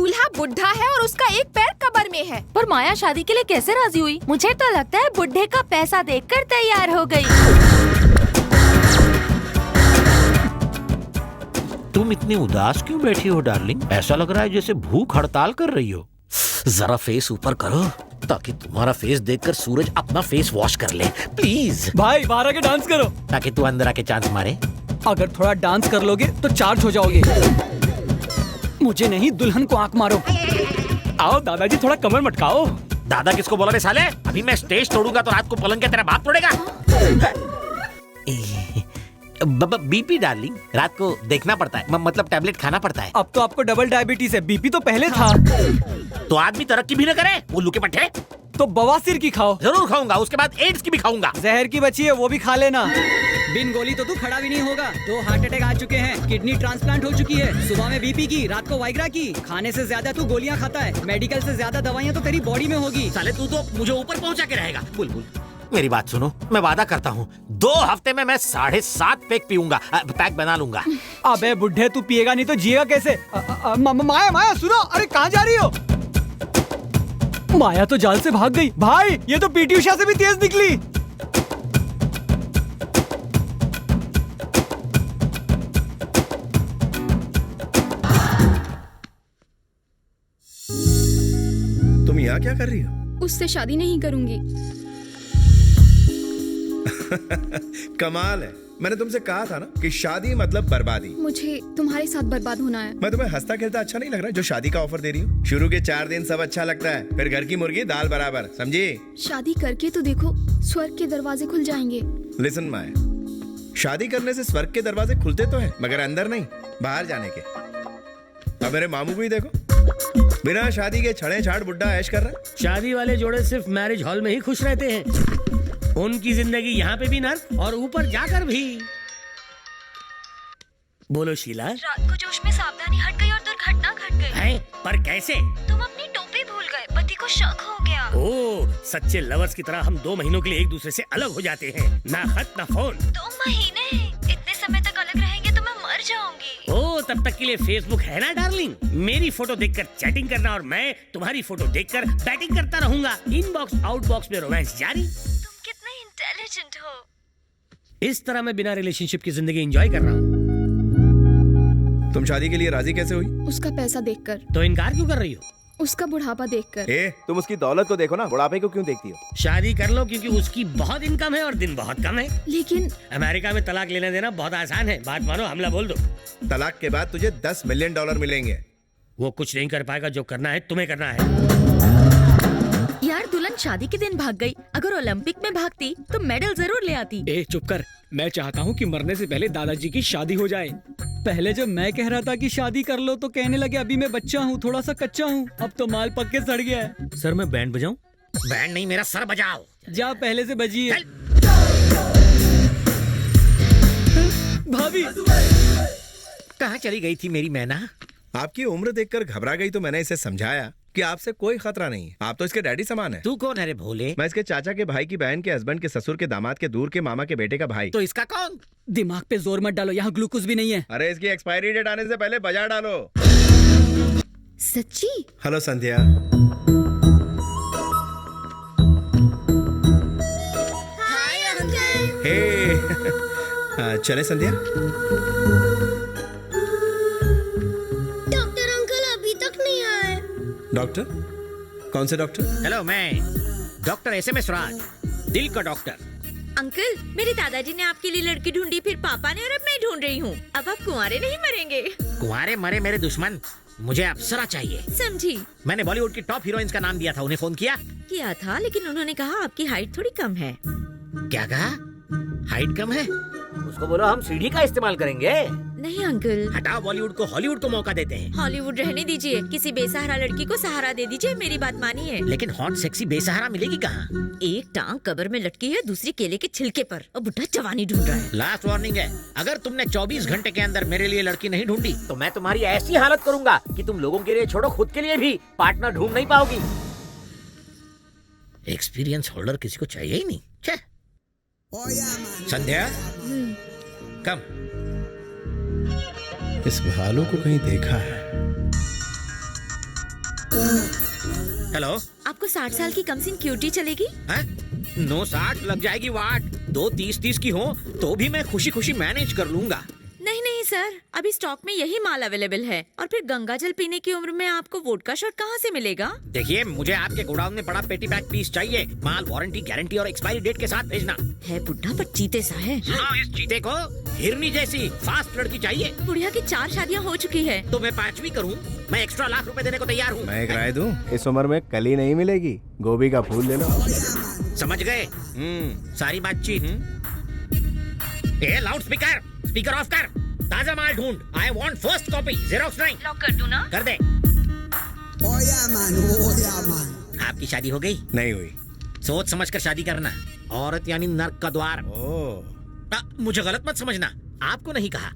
दूल्हा बुढ़ा है और उसका एक पैर कब्र में है। पर माया शादी के लिए कैसे राजी हुई? मुझे तो लगता है बुढ़े का पैसा देखकर तैयार हो गई। तुम इतनी उदास क्यों बैठी हो डार्लिंग? ऐसा लग रहा है जैसे भूख हड़ताल कर रही हो। जरा फेस ऊपर करो ताकि तुम्हारा फेस देखकर सूरज अपना फेस वॉश कर ले, प्लीज। भाई बाहर आके डांस करो। ताकि तू अंदर आके चांस मारे। अगर थोड़ा डांस कर लोगे तो चार्ज हो जाओगे। मुझे नहीं, दुल्हन को आंख मारो। आओ दादाजी, थोड़ा कमर मटकाओ। दादा किसको बोला रे साले? अभी मैं स्टेज तोड़ूंगा तो रात को पलंग के तेरा बाप तोड़ेगा। बीपी डार्लिंग, रात को देखना पड़ता है, मतलब टैबलेट खाना पड़ता है। अब तो आपको डबल डायबिटीज है, बीपी तो पहले था। तो आदमी तरक्की भी न करे, उल्लू के पट्टे। तो बवासीर की खाओ। जरूर खाऊंगा, उसके बाद एड्स की भी खाऊंगा। जहर की बची है, वो भी खा लेना। बिन गोली तो तू खड़ा भी नहीं होगा। 2 हार्ट अटैक आ चुके हैं, किडनी ट्रांसप्लांट हो चुकी है, सुबह में बीपी की, रात को वाइग्रा की। खाने से ज्यादा तू गोलियां खाता है, मेडिकल से ज्यादा दवाइयां तो तेरी बॉडी में होगी। साले तू तो मुझे ऊपर पहुंचा के रहेगा। बुलबुल मेरी बात सुनो, मैं वादा करता हूँ 2 हफ्ते में मैं 7.5 पैक पीऊंगा, पैक बना लूंगा। अबे बुढ़े, तू पिएगा नहीं तो जिएगा कैसे? माया माया सुनो, अरे कहाँ जा रही हो? माया तो जाल से भाग गई। भाई ये तो पीटी उषा से भी तेज निकली। तुम यहाँ क्या कर रही हो? उससे शादी नहीं करूंगी। कमाल है, मैंने तुमसे कहा था ना कि शादी मतलब बर्बादी। मुझे तुम्हारे साथ बर्बाद होना है। मैं तुम्हें हंसता खेलता अच्छा नहीं लग रहा जो शादी का ऑफर दे रही हूँ? शुरू के 4 दिन सब अच्छा लगता है, फिर घर की मुर्गी दाल बराबर, समझी? शादी करके तो देखो, स्वर्ग के दरवाजे खुल जाएंगे। लिसन माया, शादी करने से स्वर्ग के दरवाजे खुलते तो हैं, मगर अंदर नहीं, बाहर जाने के। अब मेरे मामू को ही देखो, बिना शादी के छड़े छाड़ बुड्ढा ऐश कर रहा है। शादी वाले जोड़े सिर्फ मैरिज हॉल में ही खुश रहते हैं। उनकी जिंदगी यहाँ पे भी नर्क और ऊपर जाकर भी। बोलो शीला। रात को जोश में सावधानी हट गई और दुर्घटना घट गई। है? पर कैसे? तुम अपनी टोपी भूल गए, पति को शक हो गया। ओह, सच्चे लवर्स की तरह हम 2 महीनों के लिए एक दूसरे से अलग हो जाते हैं, ना खत ना फोन। 2 महीने? इतने समय तक अलग रहेंगे तो मैं मर जाऊंगी। ओह, तब तक के लिए फेसबुक है ना डार्लिंग। मेरी फोटो देखकर चैटिंग करना और मैं तुम्हारी फोटो देखकर बैटिंग करता रहूंगा। इनबॉक्स आउटबॉक्स में रोमांस जारी। इंटेलिजेंट हो। इस तरह मैं बिना रिलेशनशिप की जिंदगी एंजॉय कर रहा हूँ। तुम शादी के लिए राजी कैसे हुई? उसका पैसा देखकर। तो इनकार क्यों कर रही हो? उसका बुढ़ापा देखकर। तुम उसकी दौलत को देखो ना, बुढ़ापे को क्यों देखती हो? शादी कर लो क्योंकि उसकी बहुत इनकम है और दिन बहुत कम है। लेकिन अमेरिका में तलाक लेना देना बहुत आसान है। बात मानो, हमला बोल दो। तलाक के बाद तुझे $10 मिलियन मिलेंगे। वो कुछ नहीं कर पाएगा, जो करना है तुम्हें करना है। यार, दुल्हन शादी के दिन भाग गई। अगर ओलंपिक में भागती तो मेडल जरूर ले आती। चुप कर। मैं चाहता हूँ कि मरने से पहले दादाजी की शादी हो जाए। पहले जब मैं कह रहा था कि शादी कर लो तो कहने लगे अभी मैं बच्चा हूँ, थोड़ा सा कच्चा हूँ। अब तो माल पक के सड़ गया है। सर मैं बैंड बजाऊं? बैंड नहीं, मेरा सर बजाओ। जा पहले से बजिए। भाभी कहाँ चली गई थी मेरी मैना? आपकी उम्र देखकर घबरा गई तो मैंने इसे समझाया कि आपसे कोई खतरा नहीं है, आप तो इसके डैडी समान है। तू कौन है रे भोले? मैं इसके चाचा के भाई की बहन के हस्बैंड के ससुर के दामाद के दूर के मामा के बेटे का भाई। तो इसका कौन? दिमाग पे जोर मत डालो, यहाँ ग्लूकोज भी नहीं है। अरे इसकी एक्सपायरी डेट आने से पहले बजा डालो। सच्ची? हेलो संध्या। Hi uncle. हे चले संध्या। डॉक्टर अंकल अभी तक नहीं आए। डॉक्टर? कौन से डॉक्टर? हेलो, मैं डॉक्टर SMS राज, दिल का डॉक्टर। अंकल, मेरे दादाजी ने आपके लिए लड़की ढूंढी, फिर पापा ने, और अब मैं ढूंढ रही हूँ। अब आप कुंवारे नहीं मरेंगे। कुंवारे मरे मेरे दुश्मन, मुझे अप्सरा चाहिए। समझी? मैंने बॉलीवुड की टॉप हीरोइंस का नाम दिया था, उन्हें फोन किया था, लेकिन उन्होंने कहा आपकी हाइट थोड़ी कम है। क्या कहा? हाइट कम है? उसको बोलो हम सीढ़ी का इस्तेमाल करेंगे। नहीं अंकल, हटाओ बॉलीवुड को, हॉलीवुड को मौका देते हैं। हॉलीवुड रहने दीजिए, किसी बेसहारा लड़की को सहारा दे दीजिए, मेरी बात मानिए। लेकिन हॉट सेक्सी बेसहारा मिलेगी कहाँ? एक टांग कब्र में लटकी है, दूसरी केले के छिलके पर, और बुढ़ा जवानी ढूंढ रहा है। लास्ट वार्निंग है, अगर तुमने 24 घंटे के अंदर मेरे लिए लड़की नहीं ढूंढी तो मैं तुम्हारी ऐसी हालत करूंगा कि तुम लोगों के लिए छोड़ो, खुद के लिए भी पार्टनर ढूंढ नहीं पाओगी। एक्सपीरियंस होल्डर किसी को चाहिए ही नहीं। संध्या, कम। इस भालू को कहीं देखा है। हेलो। आपको 60 साल की कमसिन क्यूटी चलेगी? हैं? 960 लग जाएगी वाट। 2 30-30 की हो तो भी मैं खुशी खुशी मैनेज कर लूंगा। नहीं नहीं सर, अभी स्टॉक में यही माल अवेलेबल है। और फिर गंगा जल पीने की उम्र में आपको वोडका शॉट कहाँ से मिलेगा? देखिए, मुझे आपके गोडाउन में पड़ा पेटी बैग पीस चाहिए। माल वारंटी, गारंटी और एक्सपायरी डेट के साथ भेजना। है बुढ़ा पर चीते सा है। हाँ, इस चीते को हिरनी जैसी फास्ट लड़की चाहिए। बुढ़िया की 4 शादियाँ हो चुकी है। तो मैं 5वीं करूँ? मैं एक्स्ट्रा लाख रुपए देने को तैयार हूँ। मैं एक राय दूं, इस उम्र में कली नहीं मिलेगी, गोभी का फूल ले लो। समझ गए? सारी बातचीत। ए लाउड स्पीकर, स्पीकर ऑफ कर। ताजा माल ढूंढ। I want first copy, xerox नहीं। लॉक कर दूं ना? कर दे। ओया man. आपकी शादी हो गई? नहीं हुई। सोच समझ कर शादी करना। औरत यानी नर्क का द्वार। मुझे गलत मत समझना, आपको नहीं कहा।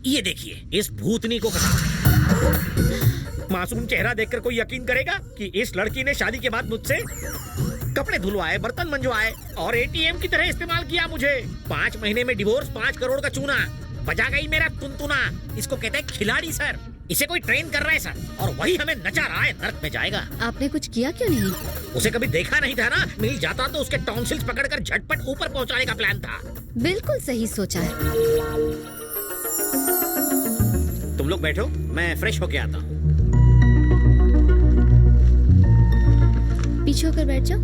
ये देखिए, इस भूतनी को कहा। मासूम चेहरा देखकर कोई यकीन करेगा कि इस लड़की ने शादी के बाद मुझसे कपड़े धुलवाए, बर्तन मंजवाए और एटीएम की तरह इस्तेमाल किया मुझे। 5 महीने में डिवोर्स, 5 करोड़ का चूना। बजा गई मेरा तुनतुना। इसको कहते हैं खिलाड़ी सर। इसे कोई ट्रेन कर रहा है सर, और वही हमें नचा रहा है। नर्क में जाएगा। आपने कुछ किया क्यों नहीं? उसे कभी देखा नहीं था ना। मिल जाता तो उसके टॉन्सिल्स पकड़कर झटपट ऊपर पहुंचाने का प्लान था। बिल्कुल सही सोचा है। तुम लोग बैठो, मैं फ्रेश होके आता हूँ। पीछे होकर बैठ जाओ।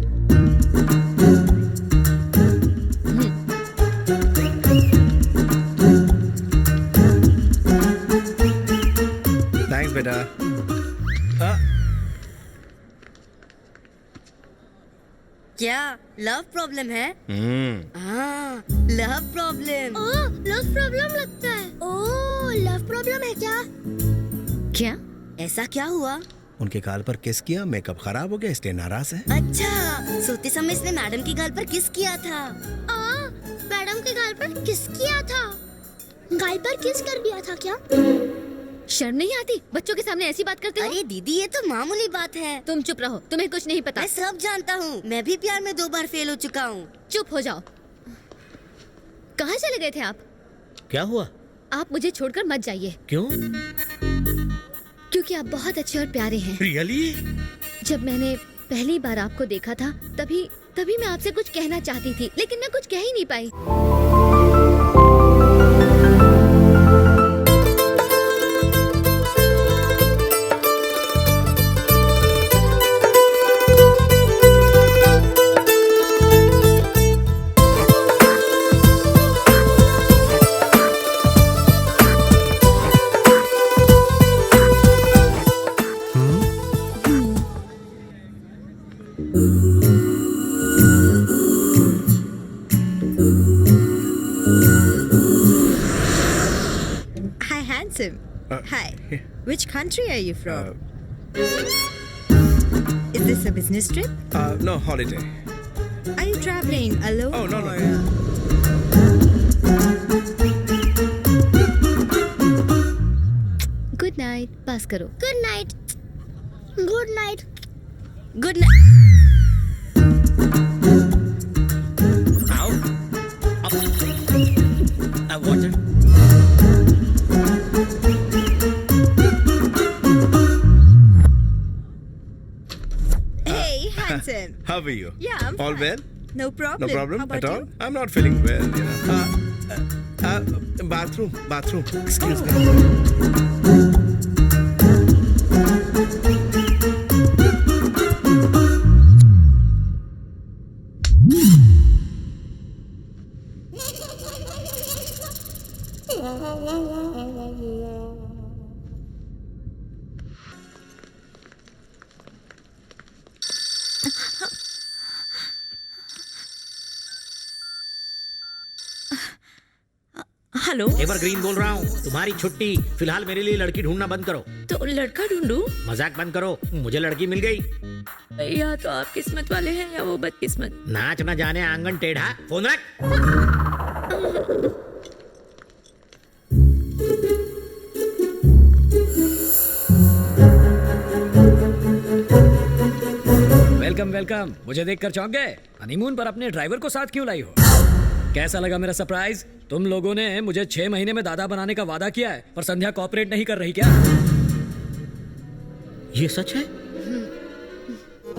थैंक्स बेटा। क्या लव प्रॉब्लम है? हाँ, लव प्रॉब्लम। लव प्रॉब्लम लगता है। ओह, लव प्रॉब्लम है क्या? क्या? ऐसा क्या हुआ? उनके गाल पर किस किया, मेकअप खराब हो गया इसलिए नाराज है। अच्छा, सोते समय इसने मैडम की गाल पर किस किया था? मैडम के गाल पर किस किया था? गाल पर किस कर दिया था क्या? शर्म नहीं आती? बच्चों के सामने ऐसी बात करते हो? अरे दीदी, ये तो मामूली बात है। तुम चुप रहो, तुम्हें कुछ नहीं पता। मैं सब जानता हूँ। मैं भी प्यार में 2 बार फेल हो चुका हूँ। चुप हो जाओ। कहाँ चले गए थे आप? क्या हुआ? आप मुझे छोड़कर मत जाइए। क्यों? क्योंकि आप बहुत अच्छे और प्यारे हैं। रियली? जब मैंने पहली बार आपको देखा था, तभी मैं आपसे कुछ कहना चाहती थी, लेकिन मैं कुछ कह ही नहीं पाई। Hi, handsome. Hi. Which country are you from? Is this a business trip? No, holiday. Are you traveling alone? Oh, no, no. Good night. पास करो। Good night. Good night. Good night. आओ। अब water. Hey, handsome. How are you? Yeah, I'm All fine. well? No No problem. problem How about at all? you? I'm not feeling well, you know. Bathroom. Excuse me. Hello, evergreen बोल रहा हूँ। तुम्हारी छुट्टी। फिलहाल मेरे लिए लड़की ढूंढना बंद करो। तो लड़का ढूंढूं? मजाक बंद करो। मुझे लड़की मिल गई। या तो आप किस्मत वाले हैं या वो बदकिस्मत। नाच न जाने आंगन टेढ़ा। फोन रख। वेलकम। मुझे देखकर चौंक गए? हनीमून पर अपने ड्राइवर को साथ क्यों लाई हो? कैसा लगा मेरा सरप्राइज? तुम लोगों ने मुझे 6 महीने में दादा बनाने का वादा किया है, पर संध्या कोऑपरेट नहीं कर रही क्या? ये सच है? हेलो।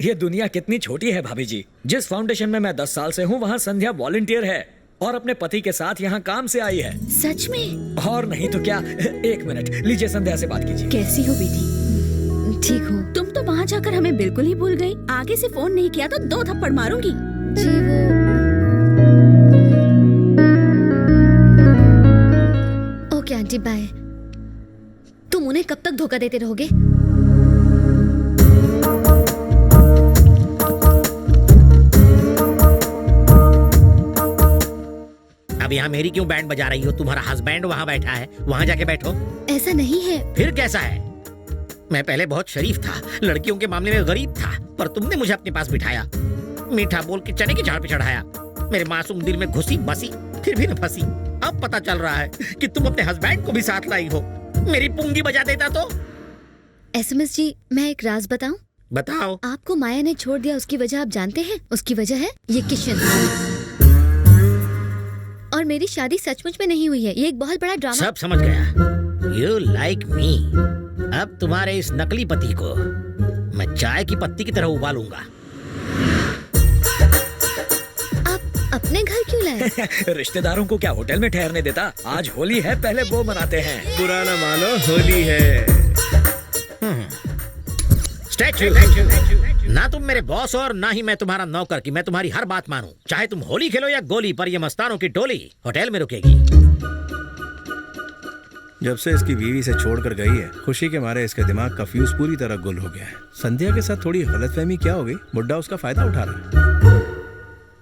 ये दुनिया कितनी छोटी है भाभी जी। जिस फाउंडेशन में मैं 10 साल से हूँ वहाँ संध्या वॉलंटियर है और अपने पति के साथ यहाँ काम से आई है। सच में? और नहीं तो क्या। एक मिनट, लीजिए संध्या से बात कीजिए। कैसी हो बेटी? ठीक हूँ। तुम तो वहाँ जाकर हमें बिल्कुल ही भूल गई। आगे से फोन नहीं किया तो 2 थप्पड़ मारूंगी। जी वो ओके आंटी बाय। तुम उन्हें कब तक धोखा देते रहोगे? अब यहाँ मेरी क्यों बैंड बजा रही हो? तुम्हारा हस्बैंड वहाँ बैठा है, वहाँ जाके बैठो। ऐसा नहीं है। फिर कैसा है? मैं पहले बहुत शरीफ था, लड़कियों के मामले में गरीब था, पर तुमने मुझे अपने पास बिठाया, मीठा बोल के चने की झाड़ पे चढ़ाया, मेरे मासूम दिल में घुसी बसी, फिर भी न फंसी। अब पता चल रहा है कि तुम अपने हस्बैंड को भी साथ लाई हो। मेरी पुंगी बजा देता तो। एसएमएस जी, मैं एक राज बताऊं? बताओ। आपको माया ने छोड़ दिया, उसकी वजह आप जानते हैं? उसकी वजह है ये किशन। और मेरी शादी सचमुच में नहीं हुई है, ये एक बहुत बड़ा ड्रामा। सब समझ गया। You like me। अब तुम्हारे इस नकली पति को मैं चाय की पत्ती की तरह उबालूंगा। आप अपने घर क्यों लाए? रिश्तेदारों को क्या होटल में ठहरने देता? आज होली है, पहले वो मनाते हैं। बुरा ना मानो, होली है। स्टैचू। ना तुम मेरे बॉस और ना ही मैं तुम्हारा नौकर कि मैं तुम्हारी हर बात मानूं। चाहे तुम होली खेलो या गोली, पर ये मस्तानों की टोली होटल में रुकेगी। जब से इसकी बीवी से छोड़कर गई है, खुशी के मारे इसके दिमाग का फ्यूज पूरी तरह गुल हो गया है। संध्या के साथ थोड़ी गलतफहमी क्या हो गई? बुड्ढा उसका फायदा उठा रहा है।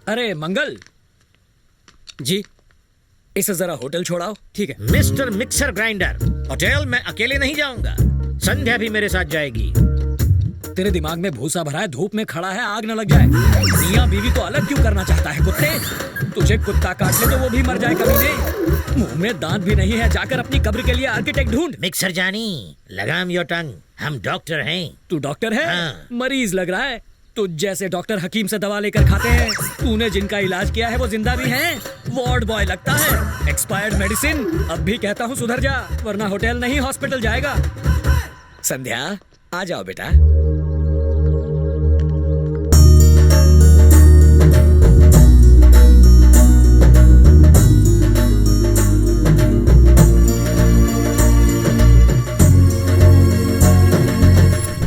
अरे मंगल जी, इसे जरा होटल छोड़ाओ। ठीक है मिस्टर मिक्सर ग्राइंडर, होटल में अकेले नहीं जाऊंगा, संध्या भी मेरे साथ जाएगी। तेरे दिमाग में भूसा भरा है, धूप में खड़ा है, आग न लग जाए। मियां बीवी को अलग क्यों करना चाहता है? कुत्ते, तुझे कुत्ता काट ले तो वो भी मर जाए कमीने। मुंह में दांत भी नहीं है, जाकर अपनी कब्र के लिए आर्किटेक्ट ढूंढ। मिक्सर जानी, लगाम योर टंग, हम डॉक्टर हैं। तू डॉक्टर है? हाँ। मरीज लग रहा है। तुझ जैसे डॉक्टर हकीम से दवा लेकर खाते हैं। तूने जिनका इलाज किया है वो जिंदा भी हैं। वार्ड बॉय लगता है। Expired medicine. अब भी कहता हूँ सुधर जा, वरना होटल नहीं हॉस्पिटल जाएगा। संध्या आ जाओ बेटा।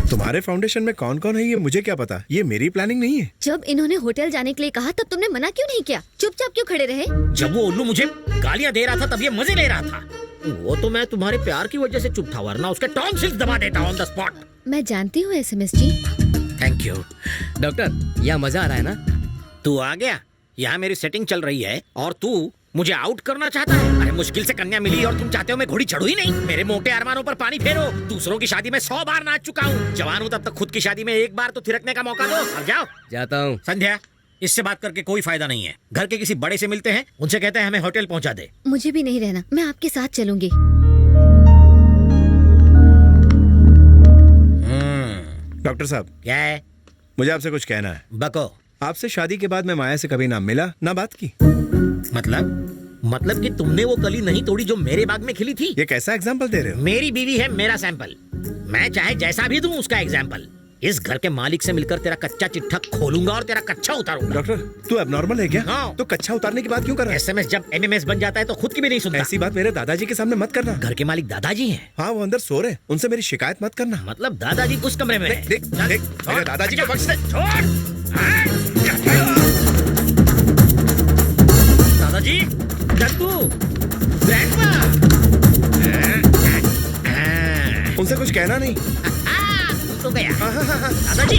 तुम्हारे फाउंडेशन में कौन कौन है ये मुझे क्या पता? ये मेरी प्लानिंग नहीं है। जब इन्होंने होटल जाने के लिए कहा तब तुमने मना क्यों नहीं किया? चुपचाप क्यों खड़े रहे? जब वो उल्लू मुझे गालियां दे रहा था तब ये मजे ले रहा था। वो तो मैं तुम्हारे प्यार की वजह से चुप था, वरना उसके टॉन्सिल्स दबा देता ऑन द स्पॉट। मैं जानती हूँ SMS ji. Thank you. Doctor, यहाँ मजा आ रहा है ना? तू आ गया। यहाँ मेरी सेटिंग चल रही है और तू मुझे आउट करना चाहता है। अरे मुश्किल से कन्या मिली और तुम चाहते हो मैं घोड़ी चढ़ू ही नहीं। मेरे मोटे अरमानों पर पानी फेरो। दूसरों की शादी में 100 बार नाच चुका हूँ। जवान हूँ तब तक खुद की शादी में एक बार तो थिरकने का मौका दो। अब जाओ। जाता हूँ। संध्या, इससे बात करके कोई फायदा नहीं है। घर के किसी बड़े से मिलते हैं, उनसे कहते हैं हमें होटल पहुँचा दे। मुझे भी नहीं रहना, मैं आपके साथ चलूंगी। डॉक्टर साहब, क्या है? मुझे आपसे कुछ कहना है। बको। आपसे शादी के बाद मैं माया से कभी ना मिला ना बात की। मतलब कि तुमने वो कली नहीं तोड़ी जो मेरे बाग में खिली थी। ये कैसा एग्जाम्पल दे रहे हो? मेरी बीवी है मेरा सैंपल। मैं चाहे जैसा भी दूं उसका एग्जाम्पल। इस घर के मालिक से मिलकर तेरा कच्चा चिट्ठा खोलूंगा और तेरा कच्चा उतारूंगा। डॉक्टर, तू एबनॉर्मल है क्या? हाँ। तो कच्चा उतारने की बात क्यों कर रहा है? एसएमएस जब एमएमएस बन जाता है तो खुद की भी नहीं सुनता। ऐसी बात मेरे दादाजी के सामने मत करना। घर के मालिक दादाजी हैं। हाँ, वो अंदर सो रहे, उनसे मेरी शिकायत मत करना। मतलब दादाजी उस कमरे में हैं। देख देख, मेरे दादाजी को बख्श दे। दादाजी, दद्दू, ग्रैंडपा। उनसे कुछ कहना नहीं। तो गया दादाजी।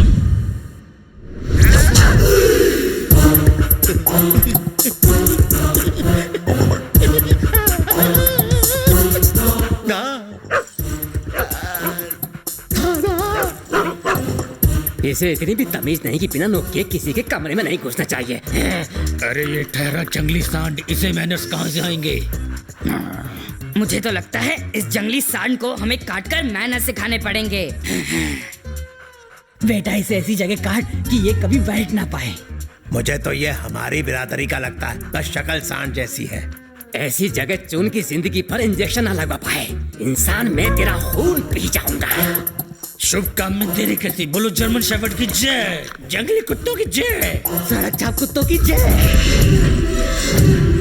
इसे इतनी भी तमीज नहीं कि बिना नोक के किसी के कमरे में नहीं घुसना चाहिए। अरे ये ठहरा जंगली सांड, इसे मैनर्स कहाँ से आएंगे? मुझे तो लगता है इस जंगली सांड को हमें काटकर मैनर्स सिखाने पड़ेंगे। बेटा इसे ऐसी जगह काट कि ये कभी बैठ ना पाए। मुझे तो ये हमारी बिरादरी का लगता है, बस शक्ल सांड जैसी है। ऐसी जगह चुन की जिंदगी पर इंजेक्शन ना लगा पाए। इंसान मैं तेरा खून पी जाऊंगा। शुभ काम में देरी करती, बोलो जर्मन शेफर्ड की जय, जंगली कुत्तों की जय। सड़क छाप कुत्तों की जय।